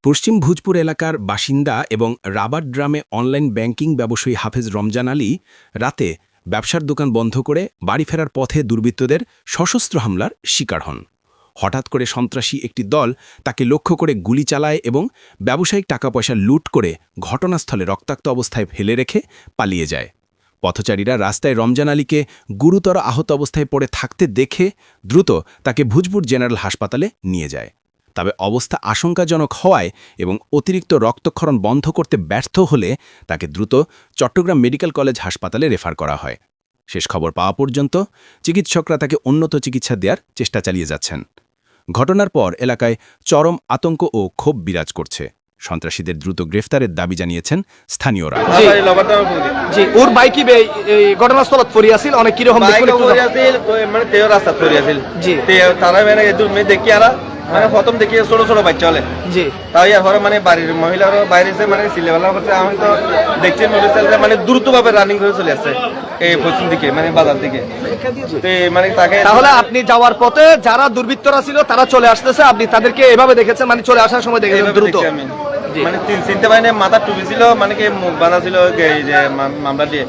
পশ্চিম ভোজপুর এলাকার বাসিন্দা এবং রাবার ড্রামে অনলাইন ব্যাংকিং ব্যবসায়ী হাফেজ রমজান আলী রাতে ব্যবসার দোকান বন্ধ করে বাড়ি ফেরার পথে দুর্বৃত্তদের সশস্ত্র হামলার শিকার হন। হঠাৎ করে সন্ত্রাসী একটি দল তাকে লক্ষ্য করে গুলি চালায় এবং ব্যবসায়িক টাকা পয়সা লুট করে ঘটনাস্থলে রক্তাক্ত অবস্থায় ফেলে রেখে পালিয়ে যায়। পথচারীরা রাস্তায় রমজান আলীকে গুরুতর আহত অবস্থায় পড়ে থাকতে দেখে দ্রুত তাকে ভোজপুর জেনারেল হাসপাতালে নিয়ে যায়। তবে অবস্থা আশঙ্কাজনক হওয়ায় এবং অতিরিক্ত রক্তক্ষরণ বন্ধ করতে ব্যর্থ হলে তাকে দ্রুত চট্টগ্রাম মেডিকেল কলেজ হাসপাতালে রেফার করা হয়। শেষ খবর পাওয়া পর্যন্ত চিকিৎসকরা তাকে উন্নত চিকিৎসা দেওয়ার চেষ্টা চালিয়ে যাচ্ছেন। ঘটনার পর এলাকায় চরম আতঙ্ক ও ক্ষোভ বিরাজ করছে। সন্ত্রাসীদের দ্রুত গ্রেফতারের দাবি জানিয়েছেন স্থানীয়রা। জি, ওর বাইকি এই ঘটনাস্থলত পড়িয়াছিল অনেক কিরকম মানে তেও রাস্তা পড়িয়াছিল। জি, তারা মানে দেখি আর মানে প্রথম দেখি ছোট ছোট বাচ্চা হলে জি, তাই আর মানে বাড়ির মহিলারা বাইরে মানে সিলেবেলা করছে। আমি তো দেখছি মানে দ্রুতভাবে রানিং করে চলে আসছে এই পশ্চিম দিকে, মানে বাজার দিকে। মানে তাকে তাহলে আপনি যাওয়ার পথে যারা দুর্বৃত্তরা ছিল তারা চলে আসতেছে, আপনি তাদেরকে এভাবে দেখেছেন, মানে চলে আসার সময় দেখেছেন দ্রুত? আমি মানে চিনতে পারিনি, মাথা টুপি ছিল, মানে কি মুখ বাঁধা ছিল এই যে মামলা দিয়ে।